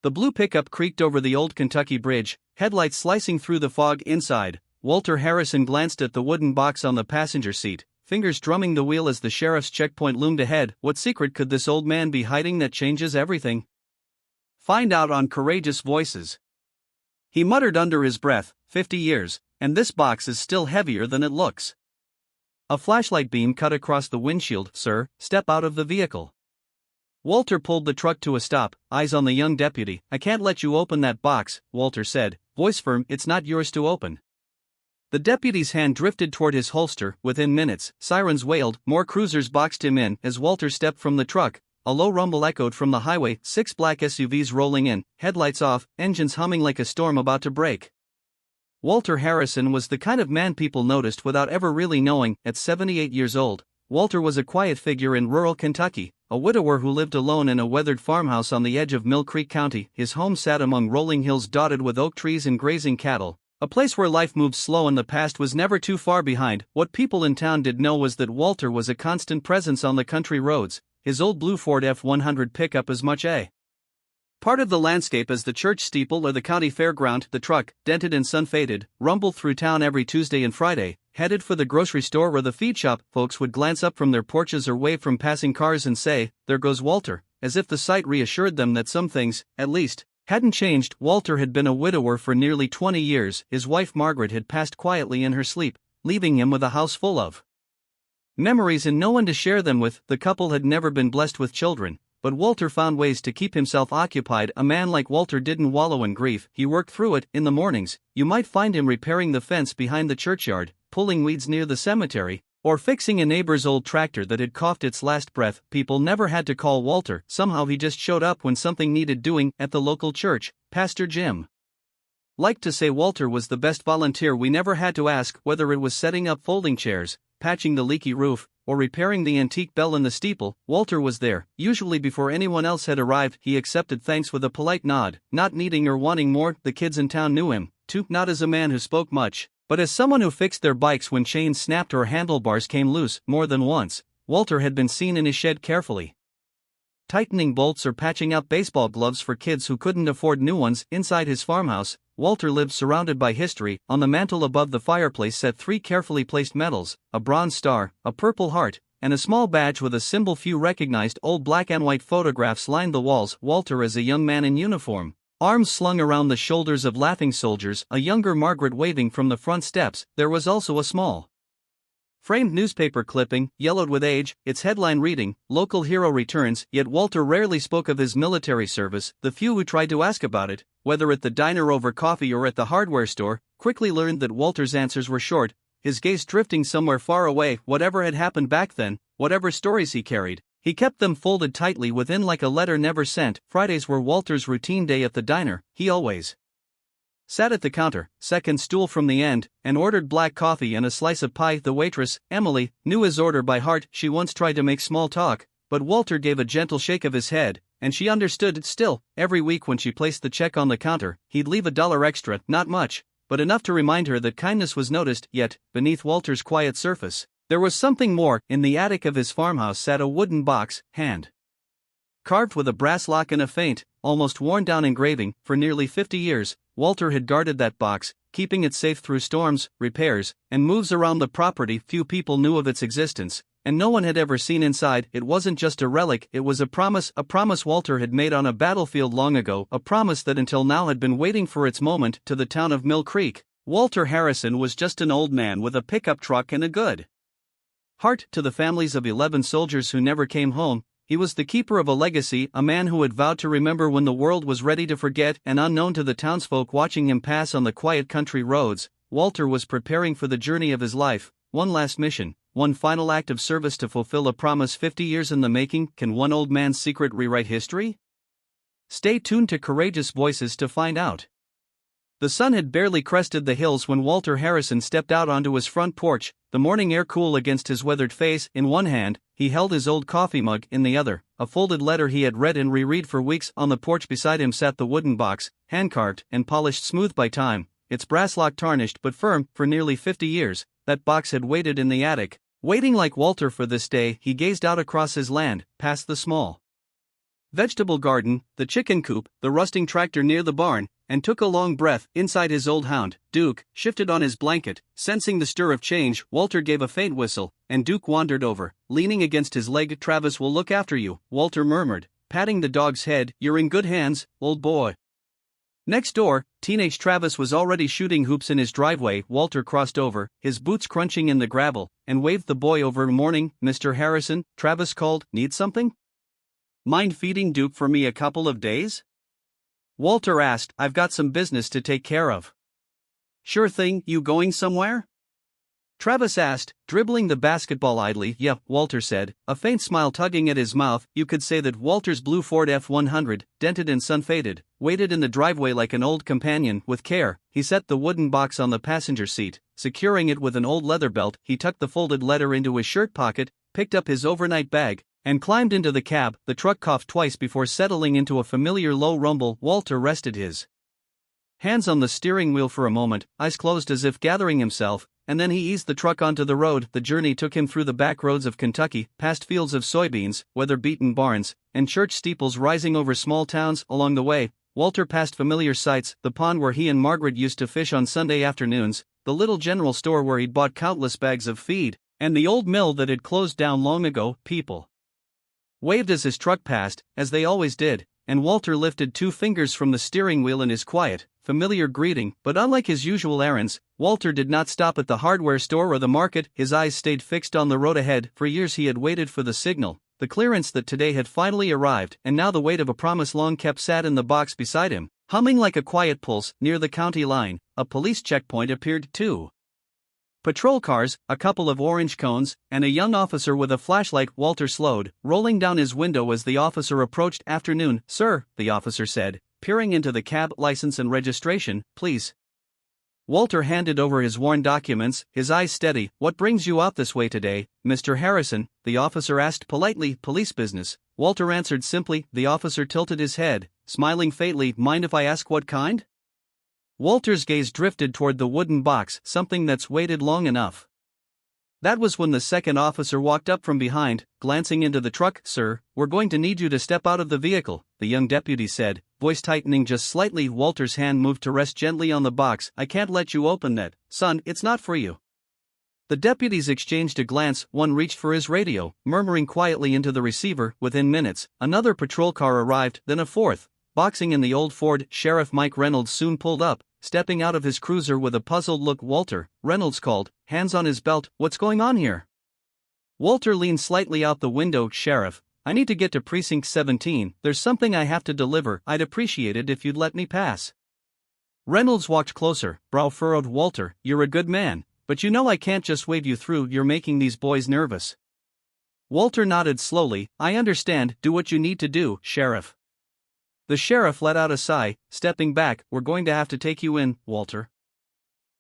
The blue pickup creaked over the old Kentucky bridge, headlights slicing through the fog inside. Walter Harrison glanced at the wooden box on the passenger seat, fingers drumming the wheel as the sheriff's checkpoint loomed ahead. What secret could this old man be hiding that changes everything? Find out on Courageous Voices. He muttered under his breath, 50 years, and this box is still heavier than it looks. A flashlight beam cut across the windshield. Sir, step out of the vehicle. Walter pulled the truck to a stop, eyes on the young deputy. I can't let you open that box, Walter said, voice firm. It's not yours to open. The deputy's hand drifted toward his holster. Within minutes, sirens wailed, more cruisers boxed him in. As Walter stepped from the truck, a low rumble echoed from the highway, 6 black SUVs rolling in, headlights off, engines humming like a storm about to break. Walter Harrison was the kind of man people noticed without ever really knowing. At 78 years old, Walter was a quiet figure in rural Kentucky, a widower who lived alone in a weathered farmhouse on the edge of Mill Creek County. His home sat among rolling hills dotted with oak trees and grazing cattle, a place where life moved slow and the past was never too far behind. What people in town did know was that Walter was a constant presence on the country roads, his old blue Ford F-100 pickup as much a part of the landscape as the church steeple or the county fairground. The truck, dented and sun-faded, rumbled through town every Tuesday and Friday, headed for the grocery store or the feed shop. Folks would glance up from their porches or wave from passing cars and say, "There goes Walter," as if the sight reassured them that some things, at least, hadn't changed. Walter had been a widower for nearly 20 years. His wife Margaret had passed quietly in her sleep, leaving him with a house full of memories and no one to share them with. The couple had never been blessed with children, but Walter found ways to keep himself occupied. A man like Walter didn't wallow in grief, he worked through it. In the mornings, you might find him repairing the fence behind the churchyard, pulling weeds near the cemetery, or fixing a neighbor's old tractor that had coughed its last breath. People never had to call Walter, somehow he just showed up when something needed doing. At the local church, Pastor Jim liked to say Walter was the best volunteer. We never had to ask whether it was setting up folding chairs, patching the leaky roof, or repairing the antique bell in the steeple. Walter was there, usually before anyone else had arrived. He accepted thanks with a polite nod, not needing or wanting more. The kids in town knew him, too, not as a man who spoke much, but as someone who fixed their bikes when chains snapped or handlebars came loose. More than once, Walter had been seen in his shed carefully tightening bolts or patching up baseball gloves for kids who couldn't afford new ones. Inside his farmhouse, Walter lived surrounded by history. On the mantel above the fireplace sat 3 carefully placed medals, a bronze star, a purple heart, and a small badge with a symbol. Few recognized. Old black and white photographs lined the walls. Walter as a young man in uniform, arms slung around the shoulders of laughing soldiers, a younger Margaret waving from the front steps. There was also a small framed newspaper clipping, yellowed with age, its headline reading, "Local Hero Returns." Yet Walter rarely spoke of his military service. The few who tried to ask about it, whether at the diner over coffee or at the hardware store, quickly learned that Walter's answers were short, his gaze drifting somewhere far away. Whatever had happened back then, whatever stories he carried, he kept them folded tightly within like a letter never sent. Fridays were Walter's routine day at the diner. He always sat at the counter, second stool from the end, and ordered black coffee and a slice of pie. The waitress, Emily, knew his order by heart. She once tried to make small talk, but Walter gave a gentle shake of his head, and she understood it. Still, every week when she placed the check on the counter, he'd leave $1 extra, not much, but enough to remind her that kindness was noticed. Yet, beneath Walter's quiet surface, there was something more. In the attic of his farmhouse sat a wooden box, hand carved with a brass lock and a faint, almost worn-down engraving. For nearly 50 years, Walter had guarded that box, keeping it safe through storms, repairs, and moves around the property. Few people knew of its existence, and no one had ever seen inside. It wasn't just a relic, it was a promise Walter had made on a battlefield long ago, a promise that until now had been waiting for its moment. To the town of Mill Creek, Walter Harrison was just an old man with a pickup truck and a good heart. To the families of 11 soldiers who never came home, he was the keeper of a legacy, a man who had vowed to remember when the world was ready to forget. And unknown to the townsfolk watching him pass on the quiet country roads, Walter was preparing for the journey of his life, one last mission, one final act of service to fulfill a promise 50 years in the making. Can one old man's secret rewrite history? Stay tuned to Courageous Voices to find out. The sun had barely crested the hills when Walter Harrison stepped out onto his front porch, the morning air cool against his weathered face. In one hand, he held his old coffee mug. In the other, a folded letter he had read and reread for weeks. On the porch beside him sat the wooden box, hand-carved and polished smooth by time, its brass lock tarnished but firm. For nearly 50 years, that box had waited in the attic, waiting like Walter for this day. He gazed out across his land, past the small vegetable garden, the chicken coop, the rusting tractor near the barn, and took a long breath. Inside his old hound, Duke, shifted on his blanket. Sensing the stir of change, Walter gave a faint whistle, and Duke wandered over, leaning against his leg. "Travis will look after you," Walter murmured, patting the dog's head. "You're in good hands, old boy." Next door, teenage Travis was already shooting hoops in his driveway. Walter crossed over, his boots crunching in the gravel, and waved the boy over. "Morning, Mr. Harrison," Travis called. "Need something? Mind feeding Duke for me a couple of days?" Walter asked. "I've got some business to take care of." "Sure thing. You going somewhere?" Travis asked, dribbling the basketball idly. "Yeah," Walter said, a faint smile tugging at his mouth. You could say that Walter's blue Ford F-100, dented and sun-faded, waited in the driveway like an old companion. With care, he set the wooden box on the passenger seat, securing it with an old leather belt. He tucked the folded letter into his shirt pocket, picked up his overnight bag, and climbed into the cab. The truck coughed twice before settling into a familiar low rumble. Walter rested his hands on the steering wheel for a moment, eyes closed as if gathering himself, and then he eased the truck onto the road. The journey took him through the back roads of Kentucky, past fields of soybeans, weather-beaten barns, and church steeples rising over small towns. Along the way, Walter passed familiar sights: the pond where he and Margaret used to fish on Sunday afternoons, the little general store where he'd bought countless bags of feed, and the old mill that had closed down long ago. People waved as his truck passed, as they always did, and Walter lifted 2 fingers from the steering wheel in his quiet, familiar greeting. But unlike his usual errands, Walter did not stop at the hardware store or the market. His eyes stayed fixed on the road ahead. For years he had waited for the signal, the clearance that today had finally arrived, and now the weight of a promise long kept sat in the box beside him, humming like a quiet pulse. Near the county line, a police checkpoint appeared. 2 patrol cars, a couple of orange cones, and a young officer with a flashlight. Walter slowed, rolling down his window as the officer approached. "Afternoon, sir," the officer said, peering into the cab. "License and registration, please." Walter handed over his worn documents, his eyes steady. "What brings you out this way today, Mr. Harrison?" the officer asked politely. "Police business," Walter answered simply. The officer tilted his head, smiling faintly. "Mind if I ask what kind?" Walter's gaze drifted toward the wooden box. "Something that's waited long enough." That was when the second officer walked up from behind, glancing into the truck. "Sir, we're going to need you to step out of the vehicle," the young deputy said, voice tightening just slightly. Walter's hand moved to rest gently on the box. "I can't let you open that, son, it's not for you." The deputies exchanged a glance. One reached for his radio, murmuring quietly into the receiver. Within minutes, another patrol car arrived, then a fourth. Boxing in the old Ford, Sheriff Mike Reynolds soon pulled up, stepping out of his cruiser with a puzzled look. "Walter," Reynolds called, hands on his belt. "What's going on here?" Walter leaned slightly out the window. "Sheriff, I need to get to Precinct 17, there's something I have to deliver. I'd appreciate it if you'd let me pass." Reynolds walked closer, brow furrowed. "Walter, you're a good man, but you know I can't just wave you through. You're making these boys nervous." Walter nodded slowly. "I understand, do what you need to do, Sheriff." The sheriff let out a sigh, stepping back. "We're going to have to take you in, Walter."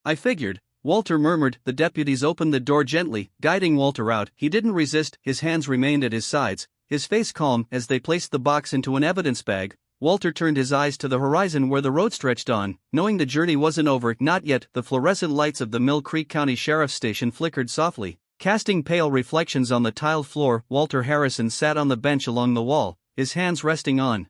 "I figured," Walter murmured. The deputies opened the door gently, guiding Walter out. He didn't resist, his hands remained at his sides, his face calm. As they placed the box into an evidence bag, Walter turned his eyes to the horizon where the road stretched on, knowing the journey wasn't over. Not yet. The fluorescent lights of the Mill Creek County Sheriff's Station flickered softly, casting pale reflections on the tiled floor. Walter Harrison sat on the bench along the wall, his hands resting on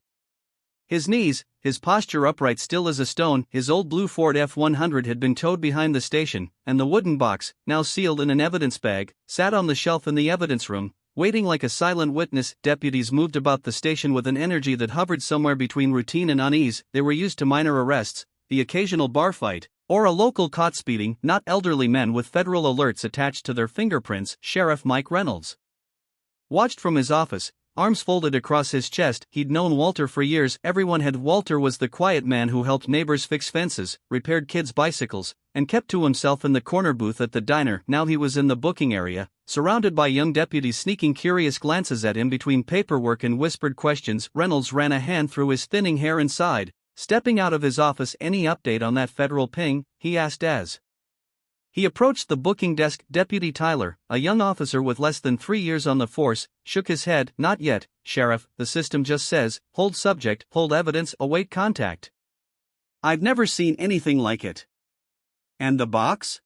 his knees, his posture upright, still as a stone. His old blue Ford F-100 had been towed behind the station, and the wooden box, now sealed in an evidence bag, sat on the shelf in the evidence room, waiting like a silent witness. Deputies moved about the station with an energy that hovered somewhere between routine and unease. They were used to minor arrests, the occasional bar fight, or a local caught speeding, not elderly men with federal alerts attached to their fingerprints. Sheriff Mike Reynolds watched from his office, arms folded across his chest. He'd known Walter for years. Everyone had. Walter was the quiet man who helped neighbors fix fences, repaired kids' bicycles, and kept to himself in the corner booth at the diner. Now he was in the booking area, surrounded by young deputies sneaking curious glances at him between paperwork and whispered questions. Reynolds ran a hand through his thinning hair and sighed, stepping out of his office. "Any update on that federal ping?" he asked as he approached the booking desk. Deputy Tyler, a young officer with less than 3 years on the force, shook his head. "Not yet, Sheriff. The system just says, hold subject, hold evidence, await contact." "I've never seen anything like it." "And the box?"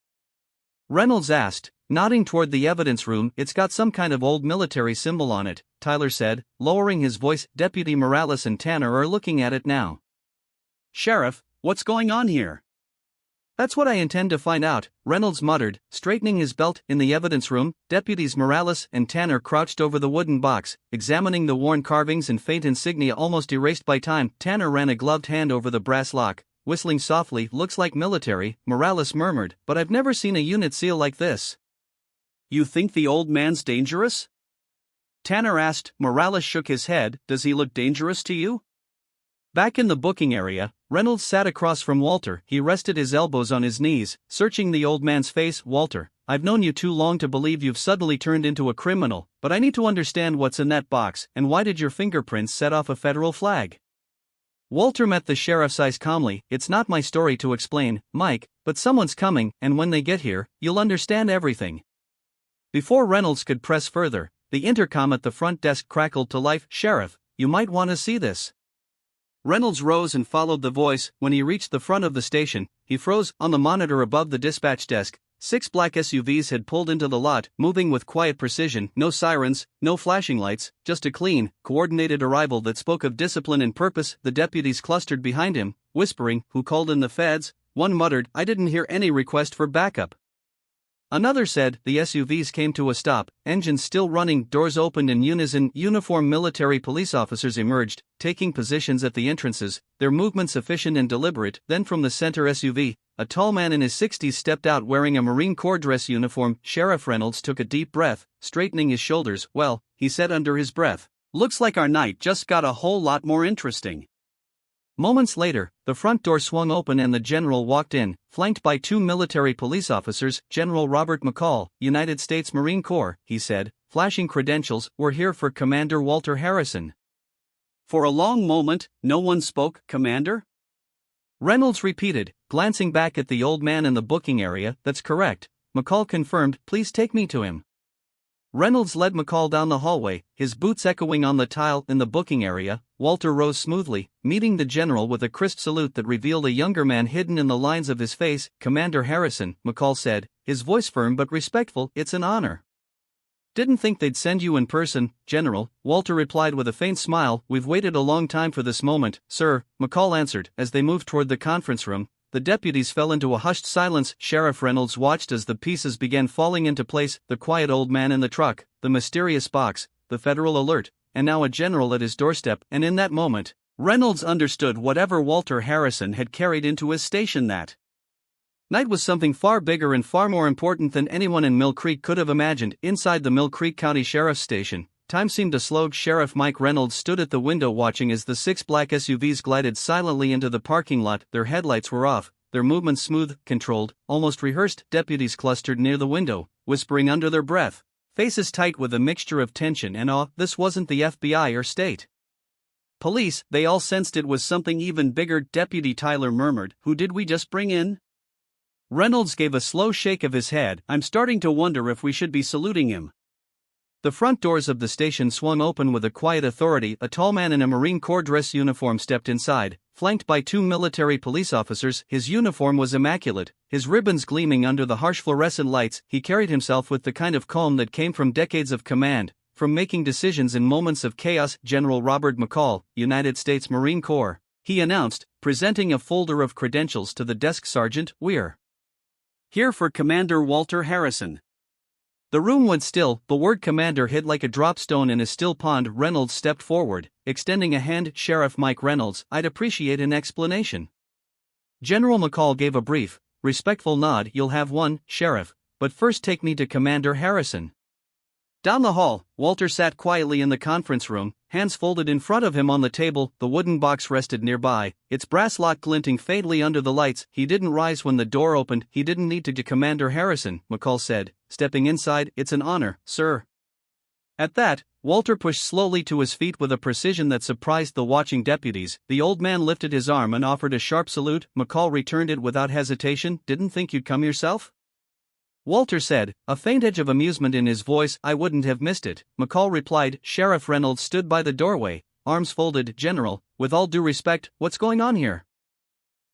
Reynolds asked, Nodding toward the evidence room, it's got some kind of old military symbol on it, Tyler said, lowering his voice. Deputy Morales and Tanner are looking at it now. Sheriff, what's going on here? That's what I intend to find out, Reynolds muttered, straightening his belt. In the evidence room, deputies Morales and Tanner crouched over the wooden box, examining the worn carvings and faint insignia almost erased by time. Tanner ran a gloved hand over the brass lock, whistling softly. Looks like military, Morales murmured, but I've never seen a unit seal like this. You think the old man's dangerous? Tanner asked. Morales shook his head. Does he look dangerous to you? Back in the booking area, Reynolds sat across from Walter. He rested his elbows on his knees, searching the old man's face. Walter, I've known you too long to believe you've suddenly turned into a criminal, but I need to understand what's in that box, and why did your fingerprints set off a federal flag? Walter met the sheriff's eyes calmly. It's not my story to explain, Mike, but someone's coming, and when they get here, you'll understand everything. Before Reynolds could press further, the intercom at the front desk crackled to life. Sheriff, you might want to see this. Reynolds rose and followed the voice. When he reached the front of the station, he froze. On the monitor above the dispatch desk, 6 black SUVs had pulled into the lot, moving with quiet precision. No sirens, no flashing lights, just a clean, coordinated arrival that spoke of discipline and purpose. The deputies clustered behind him, whispering, "Who called in the feds?" One muttered, "I didn't hear any request for backup." Another said, the SUVs came to a stop, engines still running, doors opened in unison. Uniformed military police officers emerged, taking positions at the entrances, their movements efficient and deliberate. Then from the center SUV, a tall man in his 60s stepped out wearing a Marine Corps dress uniform. Sheriff Reynolds took a deep breath, straightening his shoulders. Well, he said under his breath, looks like our night just got a whole lot more interesting. Moments later, the front door swung open and the general walked in, flanked by 2 military police officers. General Robert McCall, United States Marine Corps, he said, flashing credentials. We're here for Commander Walter Harrison. For a long moment, no one spoke. Commander? Reynolds repeated, glancing back at the old man in the booking area. That's correct, McCall confirmed. Please take me to him. Reynolds led McCall down the hallway, his boots echoing on the tile. In the booking area, Walter rose smoothly, meeting the general with a crisp salute that revealed a younger man hidden in the lines of his face. Commander Harrison, McCall said, his voice firm but respectful. It's an honor. Didn't think they'd send you in person, General, Walter replied with a faint smile. We've waited a long time for this moment, sir, McCall answered. As they moved toward the conference room, the deputies fell into a hushed silence. Sheriff Reynolds watched as the pieces began falling into place, the quiet old man in the truck, the mysterious box, the federal alert, and now a general at his doorstep. And in that moment, Reynolds understood whatever Walter Harrison had carried into his station that night was something far bigger and far more important than anyone in Mill Creek could have imagined. Inside the Mill Creek County Sheriff's Station, time seemed to slow. Sheriff Mike Reynolds stood at the window watching as the 6 black SUVs glided silently into the parking lot. Their headlights were off, their movements smooth, controlled, almost rehearsed. Deputies clustered near the window, whispering under their breath, faces tight with a mixture of tension and awe. This wasn't the FBI or state police, they all sensed it was something even bigger. Deputy Tyler murmured, "Who did we just bring in?" Reynolds gave a slow shake of his head. "I'm starting to wonder if we should be saluting him." The front doors of the station swung open with a quiet authority. A tall man in a Marine Corps dress uniform stepped inside, flanked by 2 military police officers. His uniform was immaculate, his ribbons gleaming under the harsh fluorescent lights. He carried himself with the kind of calm that came from decades of command, from making decisions in moments of chaos. General Robert McCall, United States Marine Corps, he announced, presenting a folder of credentials to the desk sergeant. We're here for Commander Walter Harrison. The room went still, the word commander hit like a drop stone in a still pond. Reynolds stepped forward, extending a hand. Sheriff Mike Reynolds, I'd appreciate an explanation. General McCall gave a brief, respectful nod. You'll have one, Sheriff, but first take me to Commander Harrison. Down the hall, Walter sat quietly in the conference room, hands folded in front of him on the table. The wooden box rested nearby, its brass lock glinting faintly under the lights. He didn't rise when the door opened. He didn't need to. Commander Harrison, McCall said, stepping inside. It's an honor, sir. At that, Walter pushed slowly to his feet with a precision that surprised the watching deputies. The old man lifted his arm and offered a sharp salute. McCall returned it without hesitation. Didn't think you'd come yourself? Walter said, a faint edge of amusement in his voice. I wouldn't have missed it, McCall replied. Sheriff Reynolds stood by the doorway, arms folded. General, with all due respect, what's going on here?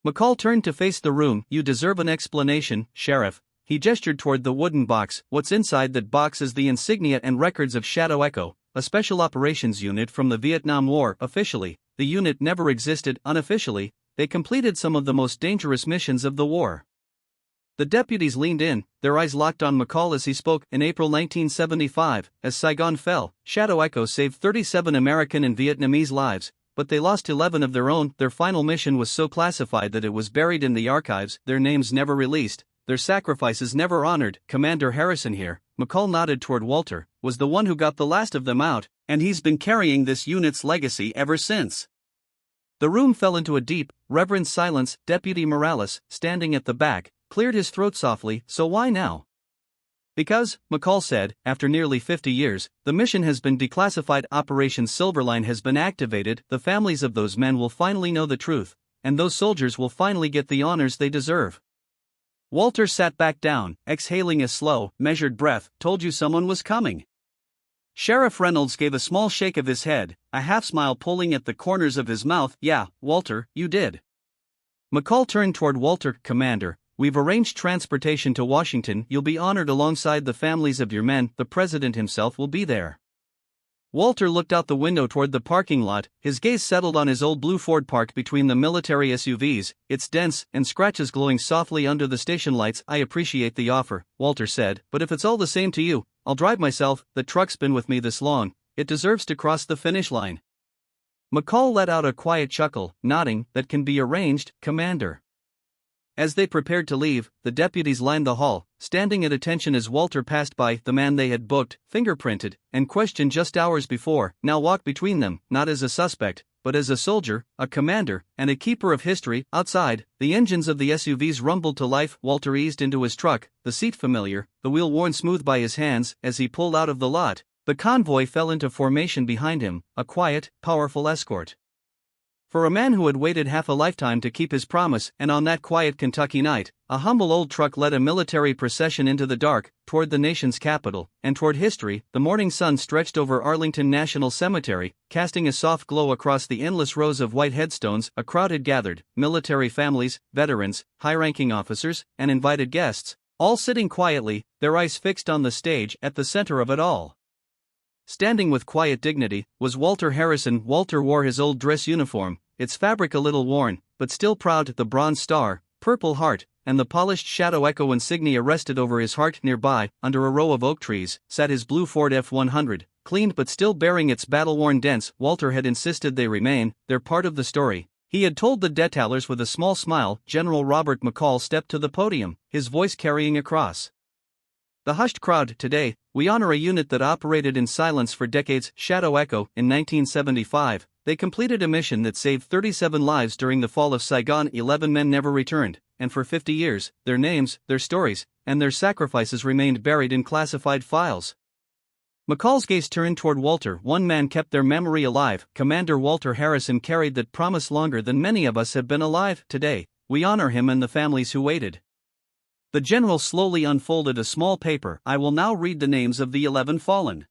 McCall turned to face the room. You deserve an explanation, Sheriff, He gestured toward the wooden box. What's inside that box is the insignia and records of Shadow Echo, a special operations unit from the Vietnam War. Officially, the unit never existed. Unofficially, they completed some of the most dangerous missions of the war. The deputies leaned in, their eyes locked on McCall as he spoke. In April 1975, as Saigon fell, Shadow Echo saved 37 American and Vietnamese lives, but they lost 11 of their own. Their final mission was so classified that it was buried in the archives, their names never released, their sacrifices never honored. Commander Harrison here, McCall nodded toward Walter, was the one who got the last of them out, and he's been carrying this unit's legacy ever since. The room fell into a deep, reverent silence. Deputy Morales, standing at the back, cleared his throat softly. So why now? Because, McCall said, after nearly 50 years, the mission has been declassified. Operation Silverline has been activated. The families of those men will finally know the truth, and those soldiers will finally get the honors they deserve. Walter sat back down, exhaling a slow, measured breath. Told you someone was coming. Sheriff Reynolds gave a small shake of his head, a half-smile pulling at the corners of his mouth. Yeah, Walter, you did. McCall turned toward Walter. Commander, we've arranged transportation to Washington. You'll be honored alongside the families of your men. The president himself will be there. Walter looked out the window toward the parking lot, his gaze settled on his old blue Ford parked between the military SUVs, its dents and scratches glowing softly under the station lights. I appreciate the offer, Walter said, but if it's all the same to you, I'll drive myself. The truck's been with me this long, it deserves to cross the finish line. McCall let out a quiet chuckle, nodding. That can be arranged, Commander. As they prepared to leave, the deputies lined the hall, standing at attention as Walter passed by. The man they had booked, fingerprinted, and questioned just hours before, now walked between them, not as a suspect, but as a soldier, a commander, and a keeper of history. Outside, the engines of the SUVs rumbled to life. Walter eased into his truck, the seat familiar, the wheel worn smooth by his hands. As he pulled out of the lot, the convoy fell into formation behind him, a quiet, powerful escort. For a man who had waited half a lifetime to keep his promise, and on that quiet Kentucky night, a humble old truck led a military procession into the dark, toward the nation's capital, and toward history. The morning sun stretched over Arlington National Cemetery, casting a soft glow across the endless rows of white headstones. A crowd had gathered, military families, veterans, high-ranking officers, and invited guests, all sitting quietly, their eyes fixed on the stage. At the center of it all, standing with quiet dignity, was Walter Harrison. Walter wore his old dress uniform, its fabric a little worn, but still proud. The bronze star, purple heart, and the polished Shadow Echo insignia rested over his heart. Nearby, under a row of oak trees, sat his blue Ford F-100, cleaned but still bearing its battle-worn dents. Walter had insisted they remain, they're part of the story. He had told the detailers with a small smile. General Robert McCall stepped to the podium, his voice carrying across the hushed crowd. Today, we honor a unit that operated in silence for decades. Shadow Echo. In 1975, they completed a mission that saved 37 lives during the fall of Saigon. 11 men never returned, and for 50 years, their names, their stories, and their sacrifices remained buried in classified files. McCall's gaze turned toward Walter. One man kept their memory alive. Commander Walter Harrison carried that promise longer than many of us have been alive. Today, we honor him and the families who waited. The general slowly unfolded a small paper. I will now read the names of the 11 fallen.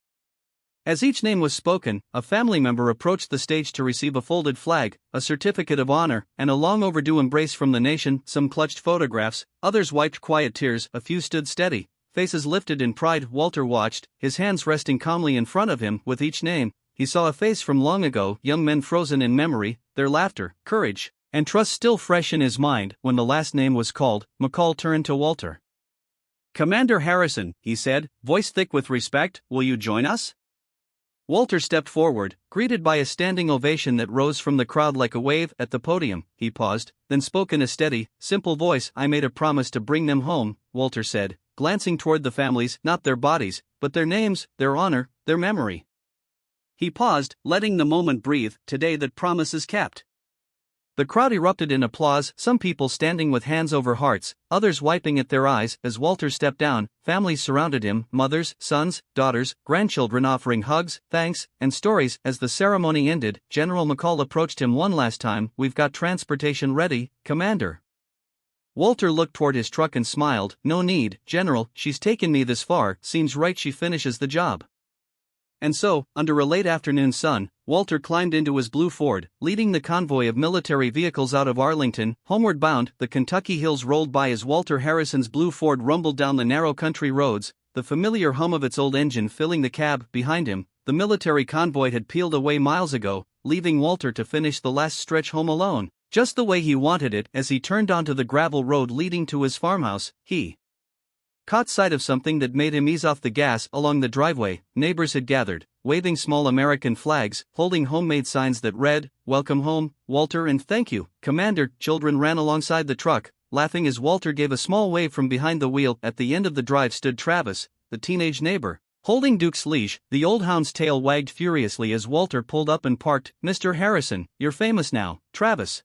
As each name was spoken, a family member approached the stage to receive a folded flag, a certificate of honor, and a long overdue embrace from the nation. Some clutched photographs, others wiped quiet tears, a few stood steady, faces lifted in pride. Walter watched, his hands resting calmly in front of him. With each name, he saw a face from long ago, young men frozen in memory, their laughter, courage, and trust still fresh in his mind. When the last name was called, McCall turned to Walter. Commander Harrison, he said, voice thick with respect, will you join us? Walter stepped forward, greeted by a standing ovation that rose from the crowd like a wave. At the podium, he paused, then spoke in a steady, simple voice. I made a promise to bring them home, Walter said, glancing toward the families, not their bodies, but their names, their honor, their memory. He paused, letting the moment breathe. Today that promise is kept. The crowd erupted in applause, some people standing with hands over hearts, others wiping at their eyes. As Walter stepped down, families surrounded him, mothers, sons, daughters, grandchildren offering hugs, thanks, and stories. As the ceremony ended, General McCall approached him one last time. We've got transportation ready, Commander. Walter looked toward his truck and smiled. No need, General, she's taken me this far, seems right she finishes the job. And so, under a late afternoon sun, Walter climbed into his blue Ford, leading the convoy of military vehicles out of Arlington. Homeward bound, the Kentucky hills rolled by as Walter Harrison's blue Ford rumbled down the narrow country roads, the familiar hum of its old engine filling the cab. Behind him, the military convoy had peeled away miles ago, leaving Walter to finish the last stretch home alone, just the way he wanted it. As he turned onto the gravel road leading to his farmhouse, he caught sight of something that made him ease off the gas. Along the driveway, neighbors had gathered, waving small American flags, holding homemade signs that read, "Welcome home, Walter," and "Thank you, Commander." Children ran alongside the truck, laughing as Walter gave a small wave from behind the wheel. At the end of the drive stood Travis, the teenage neighbor, holding Duke's leash. The old hound's tail wagged furiously as Walter pulled up and parked. "Mr. Harrison, you're famous now," Travis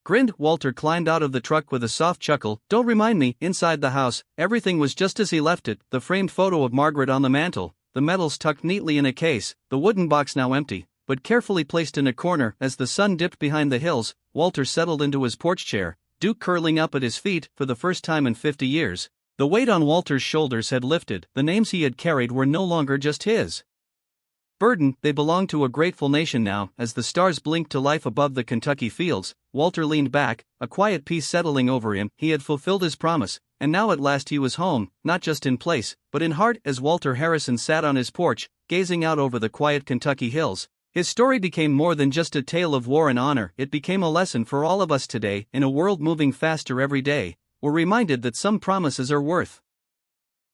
grinned. Walter climbed out of the truck with a soft chuckle. "Don't remind me." Inside the house, everything was just as he left it, the framed photo of Margaret on the mantel, the medals tucked neatly in a case, the wooden box now empty, but carefully placed in a corner. As the sun dipped behind the hills, Walter settled into his porch chair, Duke curling up at his feet. For the first time in 50 years, the weight on Walter's shoulders had lifted. The names he had carried were no longer just his burden, they belonged to a grateful nation now. As the stars blinked to life above the Kentucky fields, Walter leaned back, a quiet peace settling over him. He had fulfilled his promise, and now at last he was home, not just in place, but in heart. As Walter Harrison sat on his porch, gazing out over the quiet Kentucky hills, his story became more than just a tale of war and honor. It became a lesson for all of us today. In a world moving faster every day, we're reminded that some promises are worth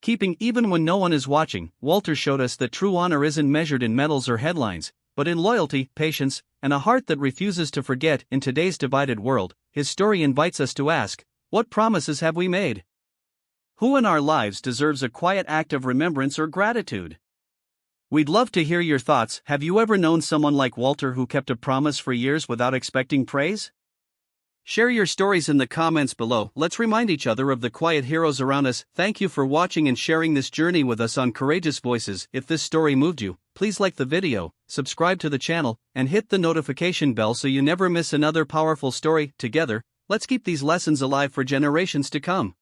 keeping even when no one is watching. Walter showed us that true honor isn't measured in medals or headlines, but in loyalty, patience, and a heart that refuses to forget. In today's divided world, his story invites us to ask, what promises have we made? Who in our lives deserves a quiet act of remembrance or gratitude? We'd love to hear your thoughts. Have you ever known someone like Walter who kept a promise for years without expecting praise? Share your stories in the comments below. Let's remind each other of the quiet heroes around us. Thank you for watching and sharing this journey with us on Courageous Voices. If this story moved you, please like the video, subscribe to the channel, and hit the notification bell so you never miss another powerful story. Together, let's keep these lessons alive for generations to come.